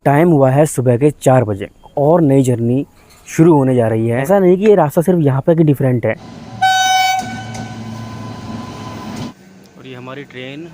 Time हुआ है सुबह के 4 बजे और नई जर्नी शुरू होने जा रही है। ऐसा नहीं कि ये रास्ता सिर्फ यहाँ पर कि डिफरेंट है। और ये हमारी ट्रेन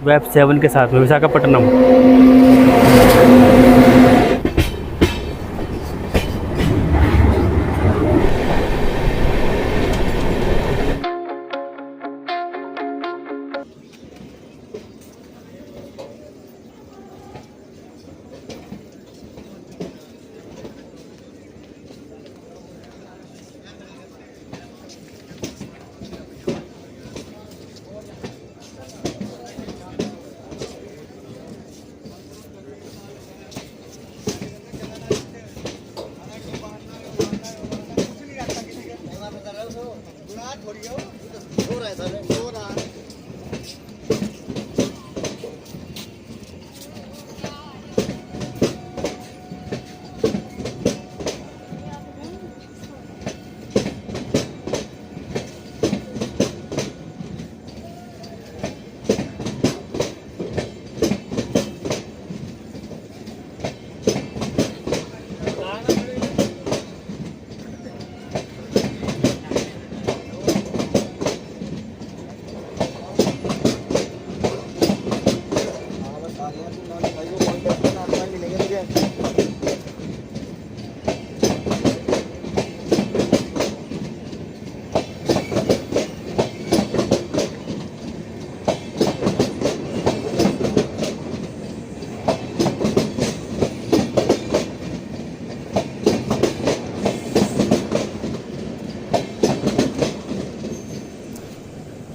वेब 7 के साथ में विशाखापट्टनम।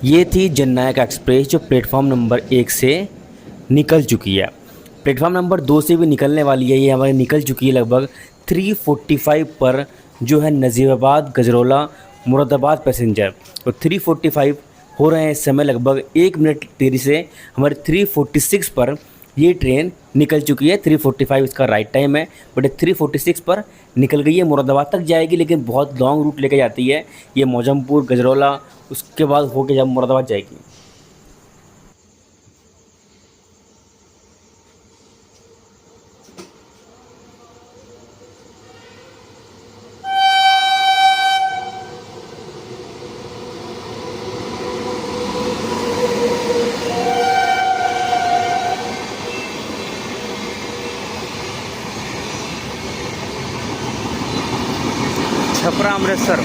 ये थी जननायक एक्सप्रेस जो प्लेटफॉर्म नंबर 1 से निकल चुकी है। प्लेटफॉर्म नंबर 2 से भी निकलने वाली है। ये हमारी निकल चुकी है लगभग 3:45 पर, जो है नज़ीराबाद गजरौला मुरादाबाद पैसेंजर। तो 3:45 हो रहे हैं इस समय, लगभग 1 मिनट देरी से हमारे 3:46 पर ये ट्रेन निकल चुकी है। 3:45 इसका राइट टाइम है, बट 3:46 पर निकल गई है। मुरादाबाद तक जाएगी, लेकिन बहुत लॉन्ग रूट लेके जाती है। ये मौजमपुर गजरौला, उसके बाद होके जब मुरादाबाद जाएगी। छपरा अमृतसर।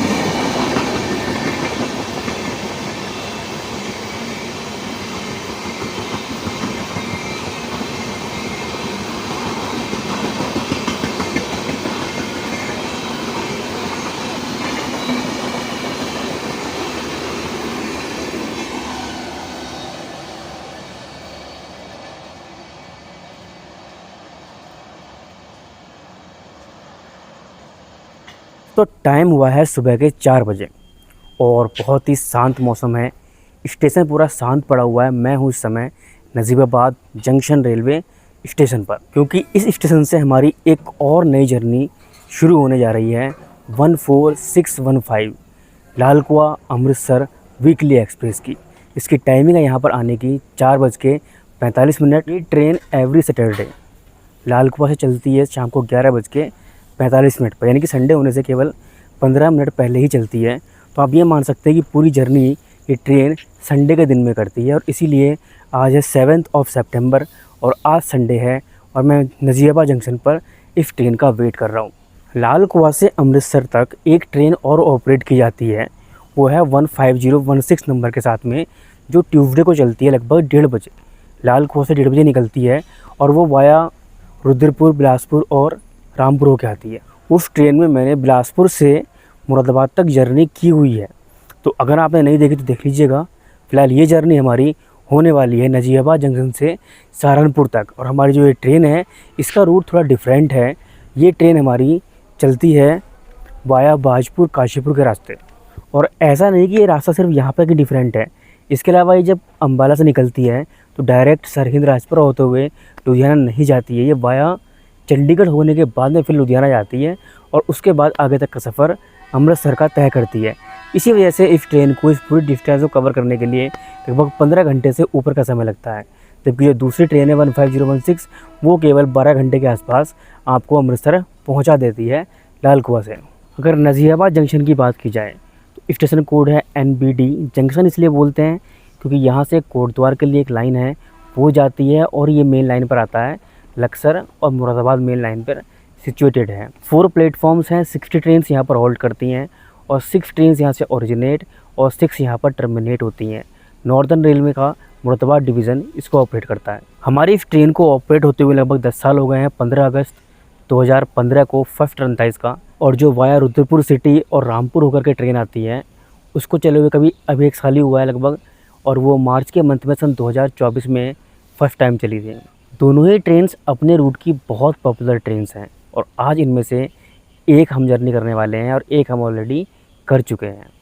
तो टाइम हुआ है सुबह के 4 बजे और बहुत ही शांत मौसम है। स्टेशन पूरा शांत पड़ा हुआ है। मैं हूँ इस समय नजीबाबाद जंक्शन रेलवे स्टेशन पर, क्योंकि इस स्टेशन से हमारी एक और नई जर्नी शुरू होने जा रही है। 14615 लाल कुआं अमृतसर वीकली एक्सप्रेस की। इसकी टाइमिंग है यहाँ पर आने की 4:45। ये ट्रेन एवरी सैटरडे लाल कुआं से चलती है शाम को 11:45 पर, यानी कि संडे होने से केवल 15 मिनट पहले ही चलती है। तो आप ये मान सकते हैं कि पूरी जर्नी ये ट्रेन संडे के दिन में करती है। और इसीलिए आज है 7 सितंबर और आज संडे है और मैं नजीबाबाद जंक्शन पर इस ट्रेन का वेट कर रहा हूँ। लाल कुआं से अमृतसर तक एक ट्रेन और ऑपरेट की जाती है, वो है 15016 नंबर के साथ में, जो ट्यूसडे को चलती है लगभग 1:30 बजे। लाल कुआं से 1:30 बजे निकलती है और वो वाया रुद्रपुर, बिलासपुर और रामपुर होकर आती है। उस ट्रेन में मैंने बिलासपुर से मुरादाबाद तक जर्नी की हुई है, तो अगर आपने नहीं देखी तो देख लीजिएगा। फ़िलहाल ये जर्नी हमारी होने वाली है नजीबाबाद जंक्शन से सहारनपुर तक। और हमारी जो ये ट्रेन है इसका रूट थोड़ा डिफरेंट है। ये ट्रेन हमारी चलती है वाया भाजपुर काशीपुर के रास्ते। और ऐसा नहीं कि ये रास्ता सिर्फ यहाँ पर कि डिफरेंट है, इसके अलावा ये जब अम्बाला से निकलती है तो डायरेक्ट सरहिंद राजपुरा होते हुए लुधियाना नहीं जाती है। ये वाया चंडीगढ़ होने के बाद में फिर लुधियाना जाती है और उसके बाद आगे तक का सफ़र अमृतसर का तय करती है। इसी वजह से इस ट्रेन को इस पूरी डिस्टेंस को कवर करने के लिए लगभग 15 घंटे से ऊपर का समय लगता है, जबकि जो दूसरी ट्रेन है 15016 वो केवल 12 घंटे के आसपास आपको अमृतसर पहुंचा देती है लाल कुआं से। अगर नज़ीराबाद जंक्शन की बात की जाए तो स्टेशन कोड है NBD। जंक्शन इसलिए बोलते हैं क्योंकि यहाँ से कोटद्वार के लिए एक लाइन है वो जाती है और ये मेन लाइन पर आता है, लक्सर और मुरादाबाद मेन लाइन पर सिचुएटेड है। 4 प्लेटफॉर्म्स हैं, 60 ट्रेन यहाँ पर होल्ड करती हैं और 6 ट्रेन यहाँ से ओरिजिनेट और 6 यहाँ पर टर्मिनेट होती हैं। नॉर्दर्न रेलवे का मुरादाबाद डिवीज़न इसको ऑपरेट करता है। हमारी इस ट्रेन को ऑपरेट होते हुए लगभग 10 साल हो गए हैं। 15 अगस्त 2015 को फर्स्ट रन था इसका। और जो वाया रुद्रपुर सिटी और रामपुर होकर के ट्रेन आती है उसको चले हुए कभी अभी 1 साल ही हुआ है लगभग, और वो मार्च के मंथ में सन 2024 में फर्स्ट टाइम चली थी। दोनों ही ट्रेन्स अपने रूट की बहुत पॉपुलर ट्रेन्स हैं और आज इनमें से एक हम जर्नी करने वाले हैं और एक हम ऑलरेडी कर चुके हैं।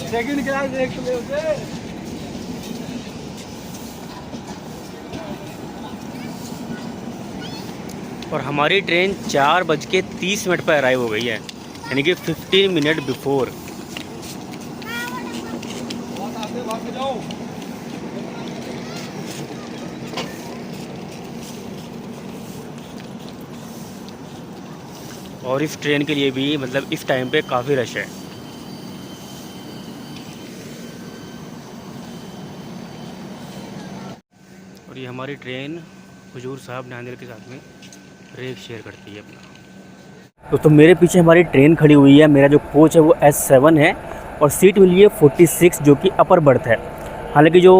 सेकंड क्लास देख ले उसे। और हमारी ट्रेन 4:30 पर अराइव हो गई है, यानी कि 15 मिनट बिफोर। और इस ट्रेन के लिए भी मतलब इस टाइम पे काफ़ी रश है। और ये हमारी ट्रेन हुजूर साहब नांदेड़ के साथ में रेक शेयर करती है अपना। तो मेरे पीछे हमारी ट्रेन खड़ी हुई है। मेरा जो कोच है वो S7 है और सीट मिली है 46 जो कि अपर बर्थ है। हालांकि जो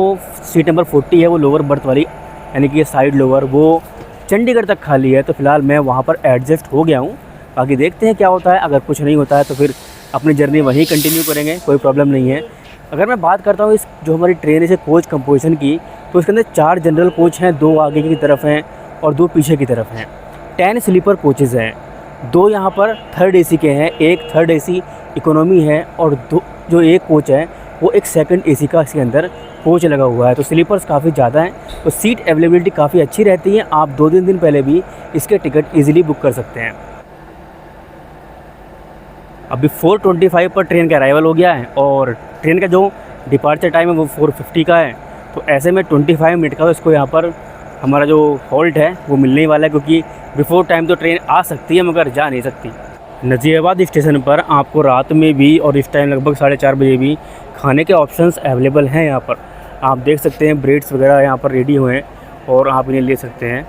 सीट नंबर 40 है वो लोअर बर्थ वाली, यानी कि ये साइड लोअर, वो चंडीगढ़ तक खाली है। तो फ़िलहाल मैं वहाँ पर एडजस्ट हो गया हूँ। बाकी देखते हैं क्या होता है। अगर कुछ नहीं होता है तो फिर अपनी जर्नी वहीं कंटिन्यू करेंगे, कोई प्रॉब्लम नहीं है। अगर मैं बात करता हूँ इस जो हमारी ट्रेन है कोच कंपोजिशन की, तो इसके अंदर 4 जनरल कोच हैं, 2 आगे की तरफ हैं और 2 पीछे की तरफ हैं। 10 स्लीपर कोचेज़ हैं, 2 यहाँ पर थर्ड AC के हैं, एक थर्ड AC इकोनॉमी है और 2 जो एक कोच है वो एक सेकंड AC का इसके अंदर कोच लगा हुआ है। तो स्लीपर्स काफ़ी ज़्यादा हैं, तो सीट अवेलेबिलिटी काफ़ी अच्छी रहती है। आप 2-3 दिन पहले भी इसके टिकट ईजिली बुक कर सकते हैं। अभी 4:25 पर ट्रेन का अराइवल हो गया है और ट्रेन का जो डिपार्चर टाइम है वो 4:50 का है। तो ऐसे में 25 मिनट का तो इसको यहाँ पर हमारा जो हॉल्ट है वो मिलने ही वाला है, क्योंकि बिफोर टाइम तो ट्रेन आ सकती है मगर जा नहीं सकती। नज़ीराबाद स्टेशन पर आपको रात में भी और इस टाइम लगभग 4:30 बजे भी खाने के ऑप्शंस अवेलेबल हैं। यहाँ पर आप देख सकते हैं ब्रेड्स वगैरह यहाँ पर रेडी हुए हैं और आप इन्हें ले सकते हैं,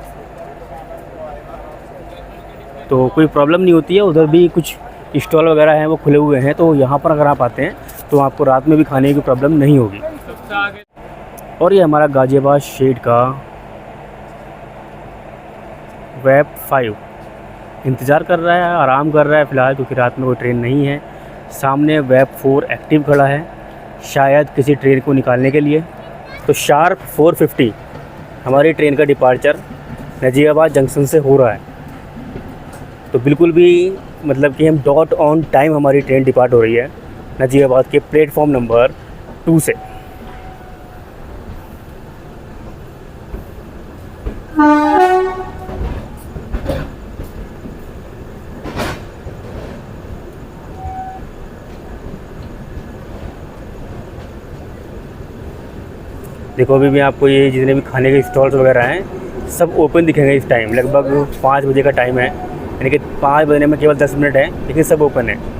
तो कोई प्रॉब्लम नहीं होती है। उधर भी कुछ स्टॉल वगैरह हैं वो खुले हुए हैं, तो यहाँ पर अगर आप आते हैं तो आपको रात में भी खाने की प्रॉब्लम नहीं होगी। और ये हमारा गाज़ियाबाद शेड का वेब 5 इंतज़ार कर रहा है, आराम कर रहा है फ़िलहाल, क्योंकि रात में कोई ट्रेन नहीं है। सामने वेब 4 एक्टिव खड़ा है, शायद किसी ट्रेन को निकालने के लिए। तो शार्प 4:50 हमारी ट्रेन का डिपार्चर नज़ीराबाद जंक्शन से हो रहा है। तो बिल्कुल भी मतलब कि हम डॉट ऑन टाइम हमारी ट्रेन डिपार्ट हो रही है नज़ीराबाद के प्लेटफॉर्म नंबर 2 से। देखो अभी भी आपको ये जितने भी खाने के स्टॉल्स वगैरह हैं सब ओपन दिखेंगे इस टाइम। लगभग 5 बजे का टाइम है यानी कि 5 बजने में केवल 10 मिनट है, लेकिन सब ओपन है।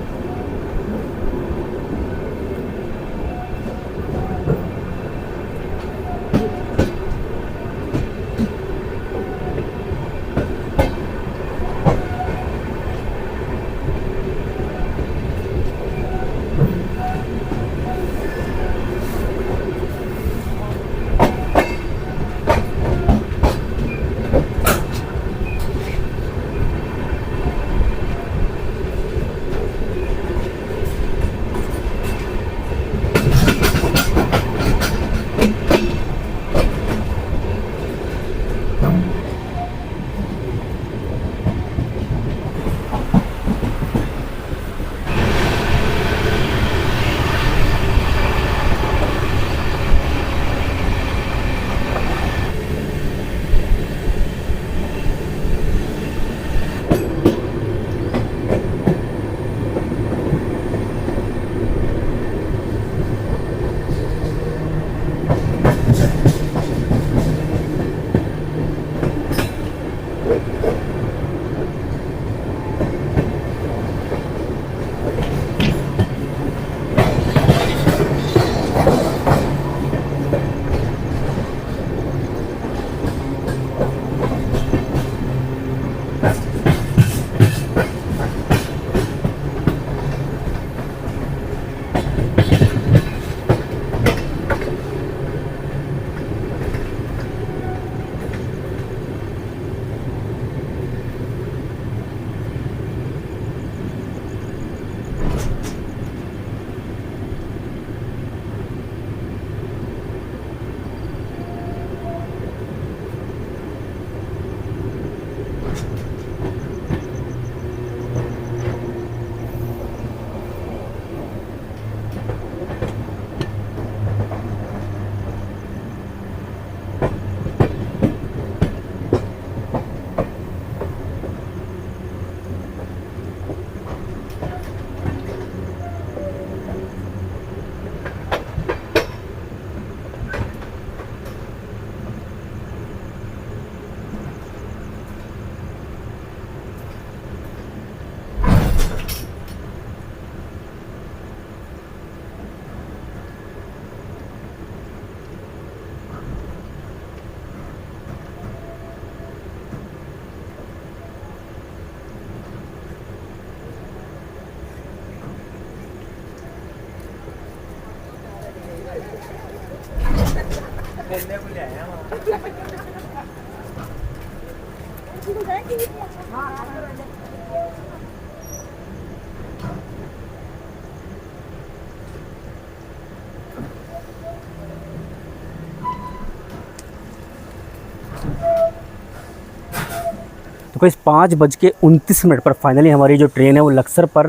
तो कोई 5:29 पर फाइनली हमारी जो ट्रेन है वो लक्सर पर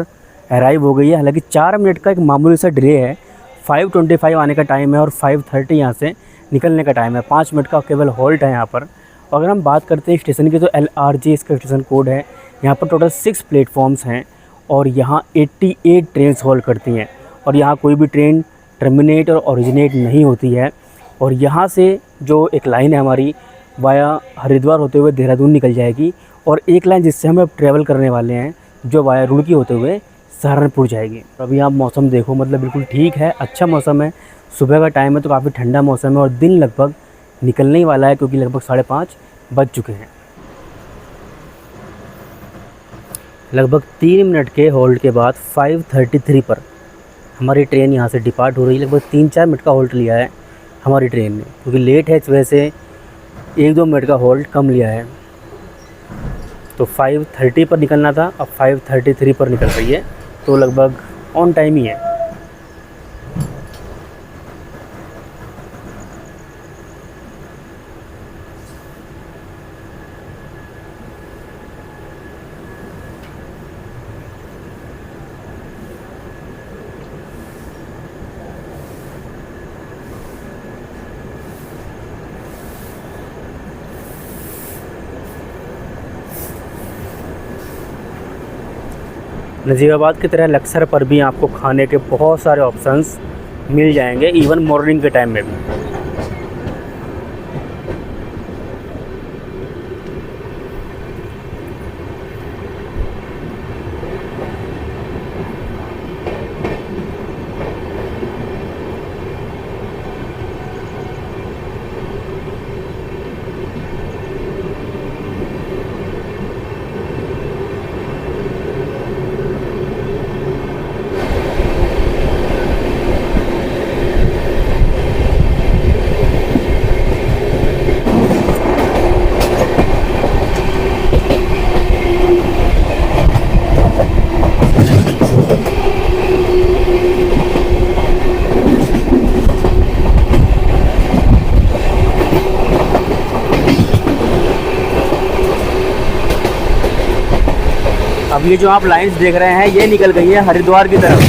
अराइव हो गई है। हालांकि 4 मिनट का एक मामूली सा डिले है। 5:25 आने का टाइम है और 5:30 यहाँ से निकलने का टाइम है। 5 मिनट का केवल हॉल्ट है यहाँ पर। और अगर हम बात करते हैं स्टेशन की, तो LRJ इसका स्टेशन कोड है। यहाँ पर टोटल 6 प्लेटफॉर्म्स हैं और यहाँ 88 ट्रेन हॉल्ट करती हैं और यहाँ कोई भी ट्रेन टर्मिनेट और ओरिजिनेट नहीं होती है। और यहाँ से जो एक लाइन है हमारी वाया हरिद्वार होते हुए देहरादून निकल जाएगी और एक लाइन जिससे हम अब ट्रैवल करने वाले हैं जो वाया रुड़की होते हुए सहारनपुर जाएगी। अभी आप मौसम देखो, मतलब बिल्कुल ठीक है, अच्छा मौसम है। सुबह का टाइम है तो काफ़ी ठंडा मौसम है और दिन लगभग निकलने ही वाला है क्योंकि लगभग 5:30 बज चुके हैं। लगभग 3 मिनट के होल्ड के बाद 5:33 पर हमारी ट्रेन यहाँ से डिपार्ट हो रही है। लगभग 3-4 मिनट का होल्ड लिया है हमारी ट्रेन ने, क्योंकि लेट है इस वजह से 1-2 मिनट का होल्ड कम लिया है। तो 5:30 पर निकलना था, अब 5:33 पर निकल रही है, तो लगभग ऑन टाइम ही है। नज़ीराबाद की तरह लक्सर पर भी आपको खाने के बहुत सारे ऑप्शंस मिल जाएंगे, इवन मॉर्निंग के टाइम में भी। अब ये जो आप लाइंस देख रहे हैं ये निकल गई है हरिद्वार की तरफ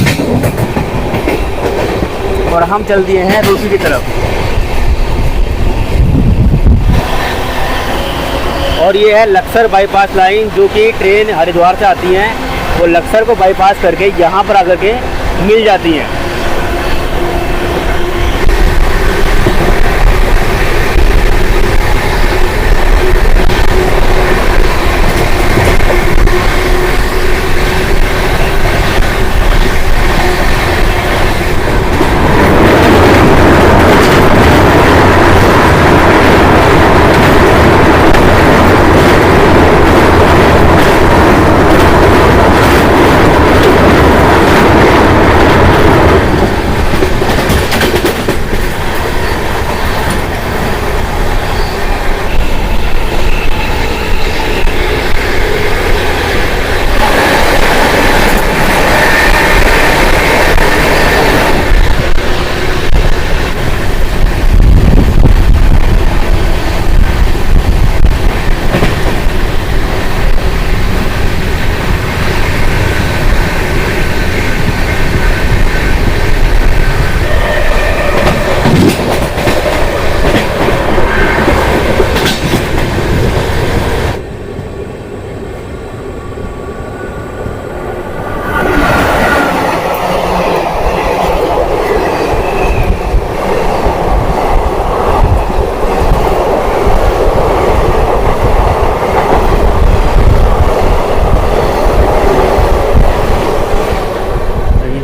और हम चल दिए हैं रुड़की की तरफ। और ये है लक्सर बाईपास लाइन, जो कि ट्रेन हरिद्वार से आती हैं वो लक्सर को बाईपास करके यहाँ पर आकर के मिल जाती हैं।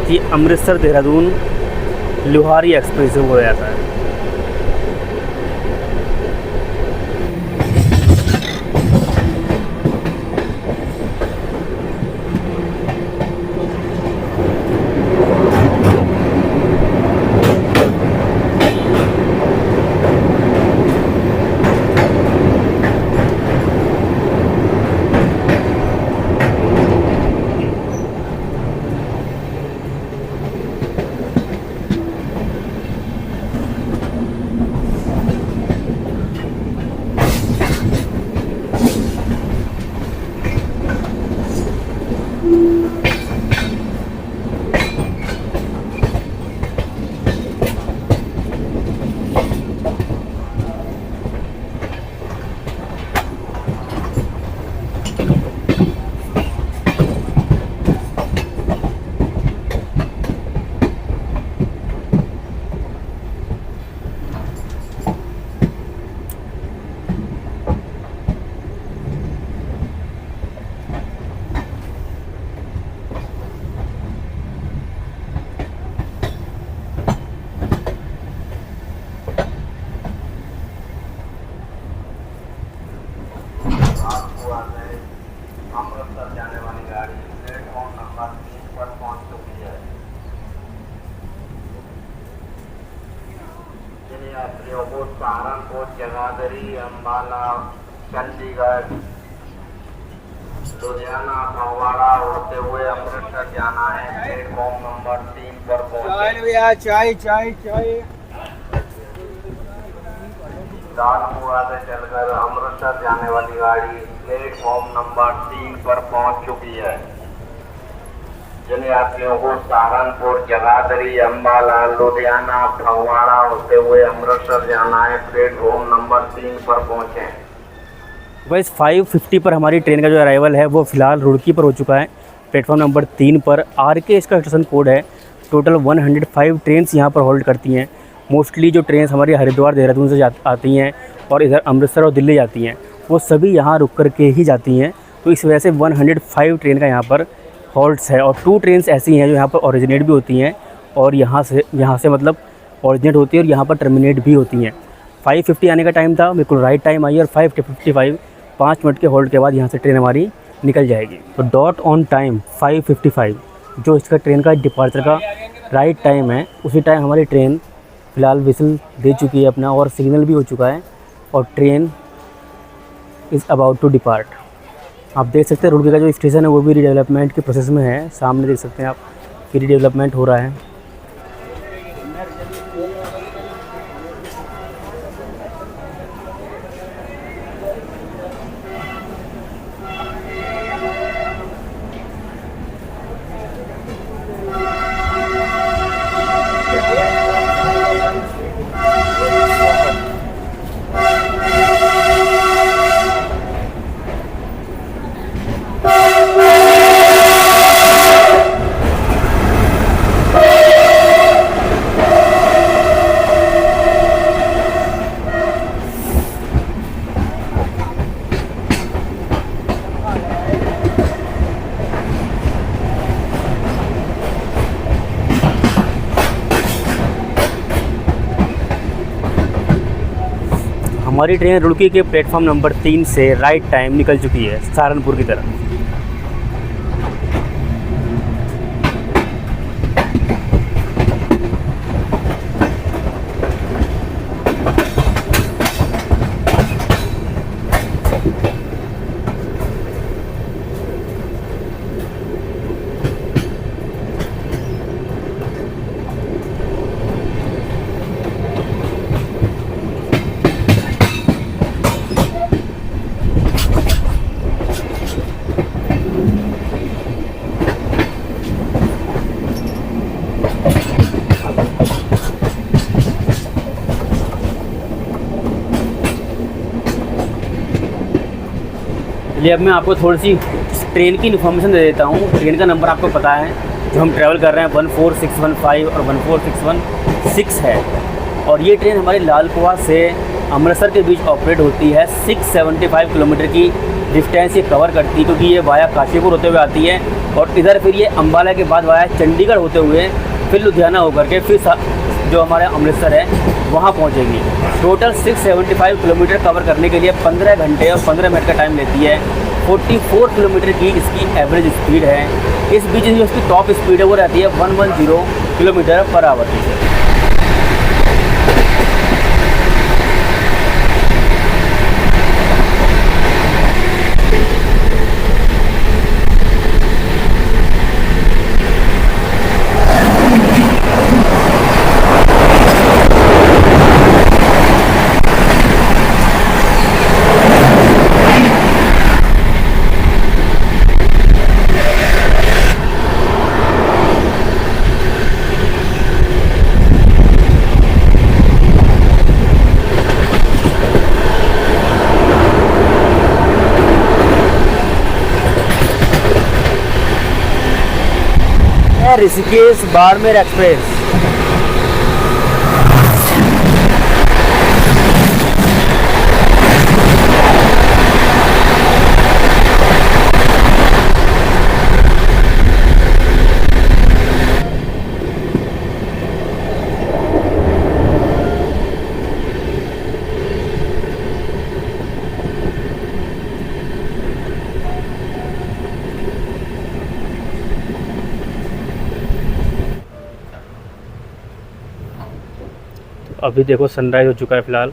ये अमृतसर देहरादून लुहारी एक्सप्रेस हो जाता है। अमृतसर जाने वाली गाड़ी प्लेटफॉर्म नंबर 3 पर पहुंच चुकी है। जिन यात्रियों को सहारनपुर, जगाधरी, अम्बाला, चंडीगढ़, लुधियाना, फगवाड़ा होते हुए अमृतसर जाना है, प्लेटफॉर्म नंबर 3 पर पहुंचे। चाय दानपुरा से चलकर अमृतसर जाने वाली गाड़ी प्लेटफॉर्म नंबर 3 पर पहुंच चुकी है। जिन यात्रियों को सहारनपुर, जगाधरी, अम्बाला, लुधियाना, फगवाड़ा होते हुए अमृतसर जाना है, प्लेटफॉर्म नंबर 3 पर पहुंचे। वैसे 5:50 पर हमारी ट्रेन का जो अराइवल है वो फ़िलहाल रुड़की पर हो चुका है, प्लेटफॉर्म नंबर 3 पर। RK इसका स्टेशन कोड है। टोटल 105 ट्रेन्स यहाँ पर होल्ड करती हैं। मोस्टली जो ट्रेन्स हमारी हरिद्वार देहरादून से आती हैं और इधर अमृतसर और दिल्ली जाती हैं, वो सभी यहाँ रुक कर के ही जाती हैं। तो इस वजह से 105 ट्रेन का यहाँ पर हॉल्ट्स है। और 2 ट्रेन्स ऐसी हैं जो यहाँ पर ओरिजिनेट भी होती हैं और यहाँ से मतलब ओरिजिनेट होती है और यहाँ पर टर्मिनेट भी होती हैं। 5:50 आने का टाइम था, बिल्कुल राइट टाइम आई और 5:55 5 मिनट के होल्ड के बाद यहाँ से ट्रेन हमारी निकल जाएगी। तो डॉट ऑन टाइम 5:55 जो इसका ट्रेन का डिपार्चर का राइट टाइम है, उसी टाइम हमारी ट्रेन फ़िलहाल विसल दे चुकी है अपना और सिग्नल भी हो चुका है और train is about to depart. आप देख सकते हैं रुड़की का जो स्टेशन है वो भी रीडेवलपमेंट के प्रोसेस में है। सामने देख सकते हैं आप कि रीडेवलपमेंट हो रहा है। हमारी ट्रेन रुड़की के प्लेटफॉर्म नंबर 3 से राइट टाइम निकल चुकी है सहारनपुर की तरफ। चलिए अब मैं आपको थोड़ी सी ट्रेन की इन्फॉर्मेशन दे देता हूँ। ट्रेन का नंबर आपको पता है, जो हम ट्रैवल कर रहे हैं 14615 और 14616 है। और ये ट्रेन हमारे लाल कुआं से अमृतसर के बीच ऑपरेट होती है। 675 किलोमीटर की डिस्टेंस ये कवर करती है, क्योंकि ये वाया काशीपुर होते हुए आती है और इधर फिर ये अम्बाला के बाद वाया चंडीगढ़ होते हुए फिर लुधियाना होकर के फिर जो हमारा अमृतसर है वहाँ पहुँचेगी। टोटल 675 किलोमीटर कवर करने के लिए 15 घंटे और 15 मिनट का टाइम लेती है। 44 किलोमीटर की इसकी एवरेज स्पीड है। इस बीच जो इसकी टॉप स्पीड है वो रहती है 110 kilometre per hour. Rishikesh Barmer express. अभी देखो सनराइज़ हो चुका है फ़िलहाल।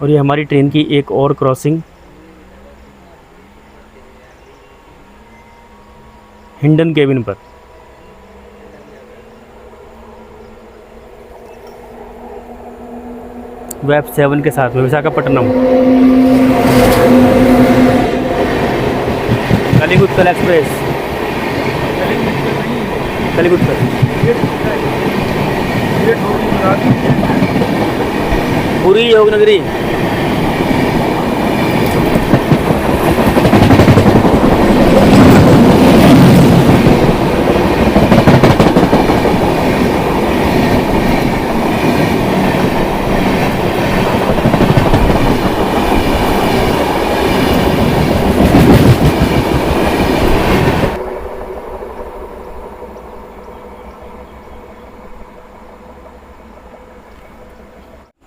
और ये हमारी ट्रेन की एक और क्रॉसिंग हिंडन केबिन पर। वेब 7 के साथ में विशाखापट्टनम। कलिंग उत्कल एक्सप्रेस। कलिंग उत्कल पुरी योगनगरी।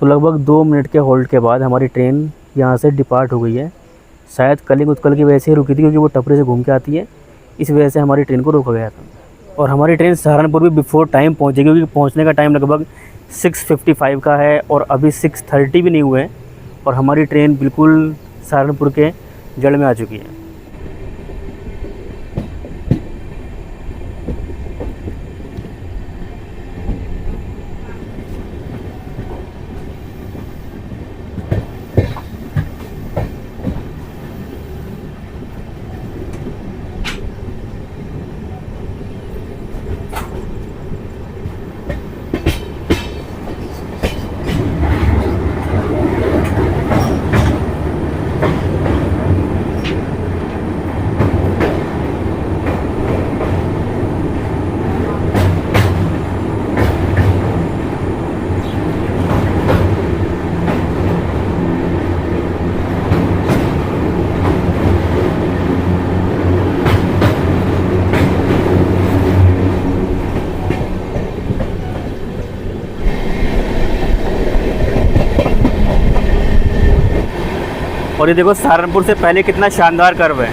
तो लगभग 2 मिनट के होल्ड के बाद हमारी ट्रेन यहाँ से डिपार्ट हो गई है। शायद कलिंग उत्कल की वजह से ही रुकी थी, क्योंकि वो टपरी से घूम के आती है, इस वजह से हमारी ट्रेन को रोका गया था। और हमारी ट्रेन सहारनपुर भी बिफोर टाइम पहुँचेगी, क्योंकि पहुँचने का टाइम लगभग 6:55 का है और अभी 6:30 भी नहीं हुए हैं और हमारी ट्रेन बिल्कुल सहारनपुर के जड़ में आ चुकी है। और ये देखो सहारनपुर से पहले कितना शानदार कर्व है,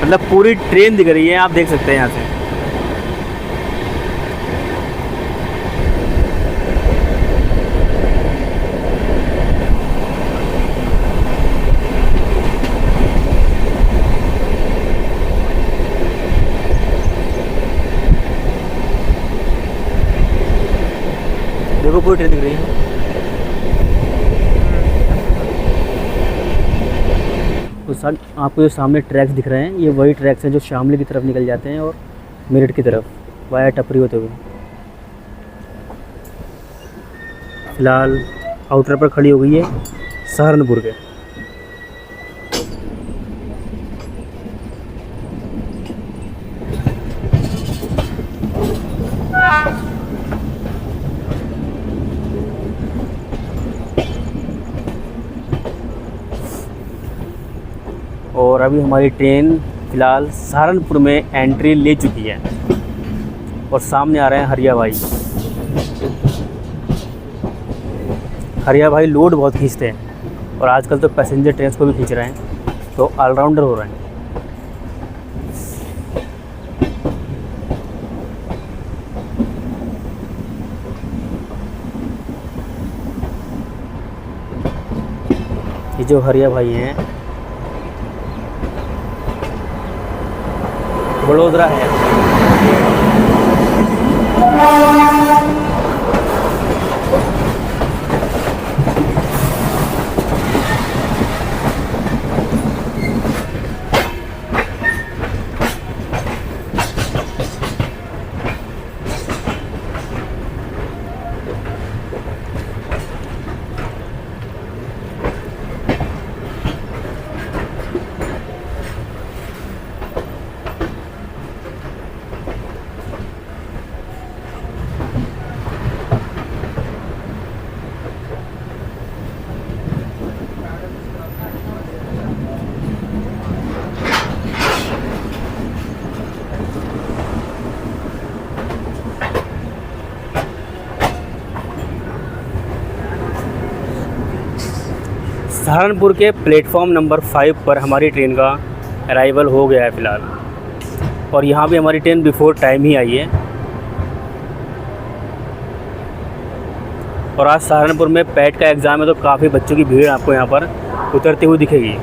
मतलब पूरी ट्रेन दिख रही है, आप देख सकते हैं यहाँ से। देखो पूरी ट्रेन दिख रही है। तो सर आपको जो सामने ट्रैक्स दिख रहे हैं, ये वही ट्रैक्स हैं जो शामली की तरफ निकल जाते हैं और मेरठ की तरफ वाया टपरी होते हुए। फ़िलहाल आउटर पर खड़ी हो गई है सहारनपुर के। और अभी हमारी ट्रेन फ़िलहाल सहारनपुर में एंट्री ले चुकी है और सामने आ रहे हैं हरिया भाई। हरिया भाई लोड बहुत खींचते हैं और आजकल तो पैसेंजर ट्रेन को भी खींच रहे हैं, तो ऑलराउंडर हो रहे हैं। ये जो हरिया भाई हैं वडोदरा है। सहारनपुर के प्लेटफॉर्म नंबर 5 पर हमारी ट्रेन का अराइवल हो गया है फ़िलहाल, और यहाँ भी हमारी ट्रेन बिफोर टाइम ही आई है। और आज सहारनपुर में पैट का एग्ज़ाम है, तो काफ़ी बच्चों की भीड़ आपको यहाँ पर उतरती हुई दिखेगी।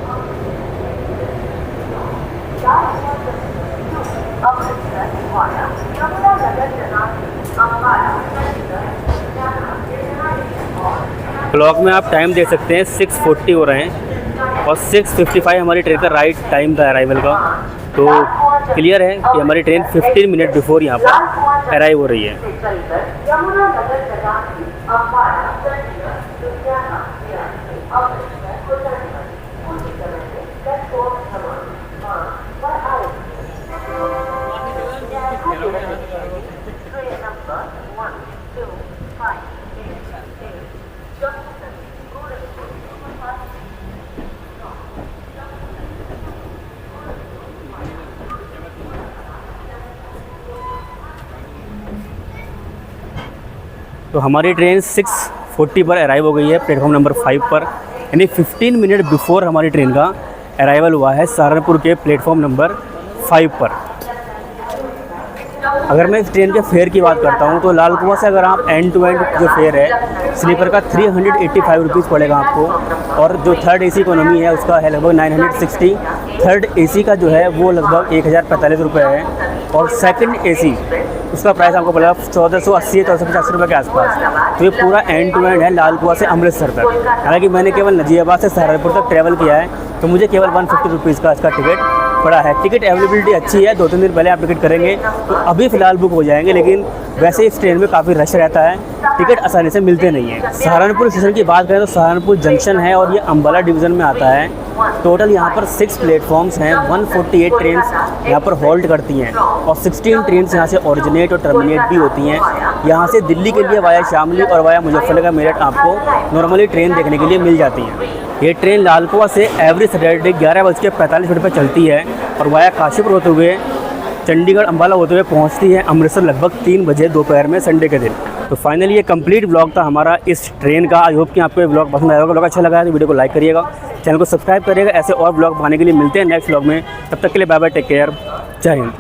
क्लॉक में आप टाइम देख सकते हैं 6:40 हो रहे हैं और 6:55 हमारी ट्रेन का राइट टाइम था अराइवल का। तो क्लियर है कि हमारी ट्रेन 15 मिनट बिफोर यहाँ पर अराइव हो रही है। तो हमारी ट्रेन 6:40 पर अराइव हो गई है प्लेटफॉर्म नंबर 5 पर, यानी 15 मिनट बिफोर हमारी ट्रेन का अराइवल हुआ है सहारनपुर के प्लेटफॉर्म नंबर 5 पर। अगर मैं इस ट्रेन के फेयर की बात करता हूँ तो लाल कुआं से अगर आप एंड टू एंड जो फेयर है स्लीपर का 385 रुपीज़ पड़ेगा आपको, और जो थर्ड एसी इकोनॉमी है उसका है लगभग 960। थर्ड एसी का जो है वो लगभग 1045 रुपये है, और सेकंड एसी उसका प्राइस आपको पड़ेगा 1480-1485 रुपये के आसपास। तो ये पूरा एंड टू एंड है लाल कुआं से अमृतसर तक। हालांकि मैंने केवल नजीबाबाद से सहारनपुर तक ट्रैवल किया है, तो मुझे केवल 150 रुपीज़ का इसका टिकट पड़ा है। टिकट अवेलेबिलिटी अच्छी है, 2-3 दिन पहले आप टिकट करेंगे तो अभी फ़िलहाल बुक हो जाएंगे, लेकिन वैसे इस ट्रेन में काफ़ी रश रहता है, टिकट आसानी से मिलते नहीं हैं। सहारनपुर स्टेशन की बात करें तो सहारनपुर जंक्शन है और ये अम्बाला डिवीज़न में आता है। टोटल यहाँ पर 6 प्लेटफॉर्म्स हैं, 148 ट्रेन यहाँ पर होल्ड करती हैं और 16 ट्रेन यहाँ से ओरिजिनेट और टर्मिनेट भी होती हैं। यहाँ से दिल्ली के लिए वाया शामली और वाया मुजफ्फरनगर मेरठ आपको नॉर्मली ट्रेन देखने के लिए मिल जाती हैं। ये ट्रेन लाल कुआं से एवरी सैटरडे 11:45 पर चलती है और वाया काशीपुर होते हुए चंडीगढ़ अम्बाला होते हुए पहुँचती है अमृतसर लगभग 3 बजे दोपहर में संडे के दिन। तो फाइनली ये कंप्लीट ब्लॉग था हमारा इस ट्रेन का। आई होप कि आपको ये ब्लॉग पसंद आया होगा। ब्लॉग अच्छा लगा है तो वीडियो को लाइक करिएगा, चैनल को सब्सक्राइब करिएगा। ऐसे और ब्लॉग पाने के लिए मिलते हैं नेक्स्ट ब्लॉग में। तब तक के लिए बाय बाय, टेक केयर, जय हिंद।